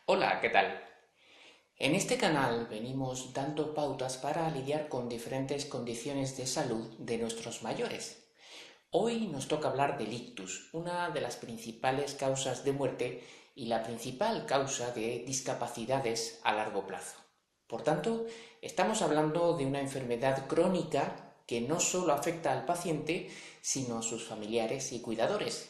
Hola, ¿qué tal? En este canal venimos dando pautas para lidiar con diferentes condiciones de salud de nuestros mayores. Hoy nos toca hablar del ictus, una de las principales causas de muerte y la principal causa de discapacidades a largo plazo. Por tanto, estamos hablando de una enfermedad crónica que no solo afecta al paciente, sino a sus familiares y cuidadores.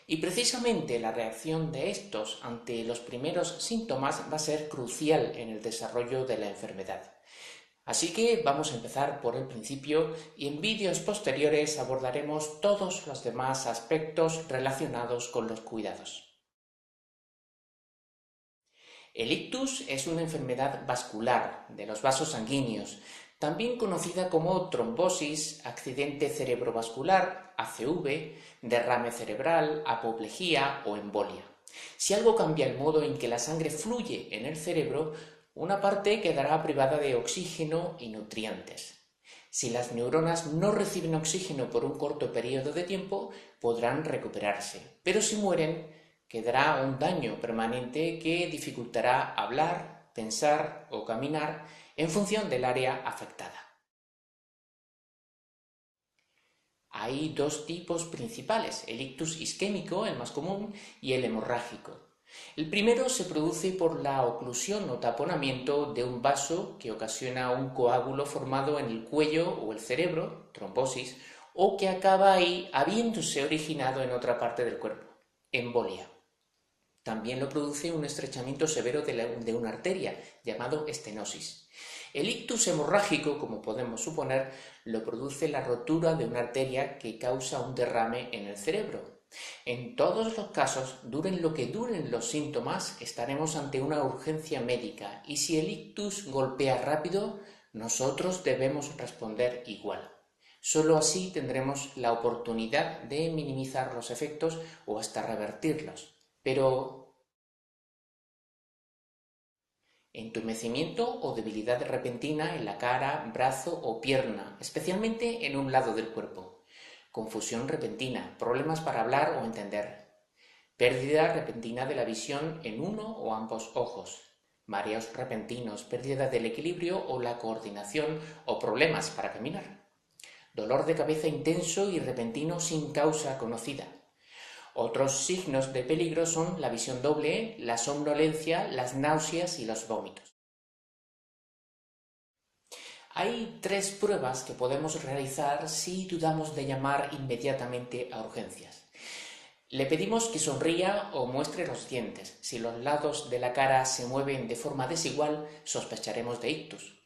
Y precisamente la reacción de estos ante los primeros síntomas va a ser crucial en el desarrollo de la enfermedad. Así que vamos a empezar por el principio y en vídeos posteriores abordaremos todos los demás aspectos relacionados con los cuidados. El ictus es una enfermedad vascular de los vasos sanguíneos, también conocida como trombosis, accidente cerebrovascular, ACV, derrame cerebral, apoplejía o embolia. Si algo cambia el modo en que la sangre fluye en el cerebro, una parte quedará privada de oxígeno y nutrientes. Si las neuronas no reciben oxígeno por un corto periodo de tiempo, podrán recuperarse, pero si mueren, quedará un daño permanente que dificultará hablar, pensar o caminar en función del área afectada. Hay dos tipos principales, el ictus isquémico, el más común, y el hemorrágico. El primero se produce por la oclusión o taponamiento de un vaso que ocasiona un coágulo formado en el cuello o el cerebro, trombosis, o que acaba ahí habiéndose originado en otra parte del cuerpo, embolia. También lo produce un estrechamiento severo de una arteria, llamado estenosis. El ictus hemorrágico, como podemos suponer, lo produce la rotura de una arteria que causa un derrame en el cerebro. En todos los casos, duren lo que duren los síntomas, estaremos ante una urgencia médica y si el ictus golpea rápido, nosotros debemos responder igual. Solo así tendremos la oportunidad de minimizar los efectos o hasta revertirlos. Pero entumecimiento o debilidad repentina en la cara, brazo o pierna, especialmente en un lado del cuerpo. Confusión repentina, problemas para hablar o entender. Pérdida repentina de la visión en uno o ambos ojos. Mareos repentinos, pérdida del equilibrio o la coordinación o problemas para caminar. Dolor de cabeza intenso y repentino sin causa conocida. Otros signos de peligro son la visión doble, la somnolencia, las náuseas y los vómitos. Hay 3 pruebas que podemos realizar si dudamos de llamar inmediatamente a urgencias. Le pedimos que sonría o muestre los dientes. Si los lados de la cara se mueven de forma desigual, sospecharemos de ictus.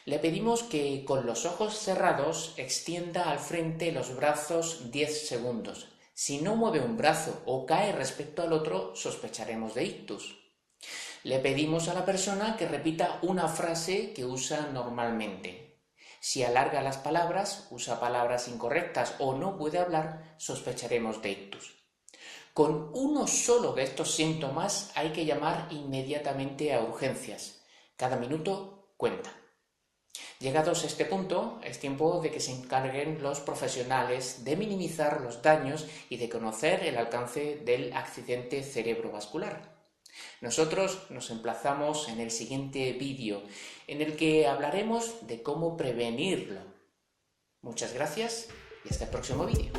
Le pedimos que con los ojos cerrados extienda al frente los brazos 10 segundos. Si no mueve un brazo o cae respecto al otro, sospecharemos de ictus. Le pedimos a la persona que repita una frase que usa normalmente. Si alarga las palabras, usa palabras incorrectas o no puede hablar, sospecharemos de ictus. Con uno solo de estos síntomas hay que llamar inmediatamente a urgencias. Cada minuto cuenta. Llegados a este punto, es tiempo de que se encarguen los profesionales de minimizar los daños y de conocer el alcance del accidente cerebrovascular. Nosotros nos emplazamos en el siguiente vídeo, en el que hablaremos de cómo prevenirlo. Muchas gracias y hasta el próximo vídeo.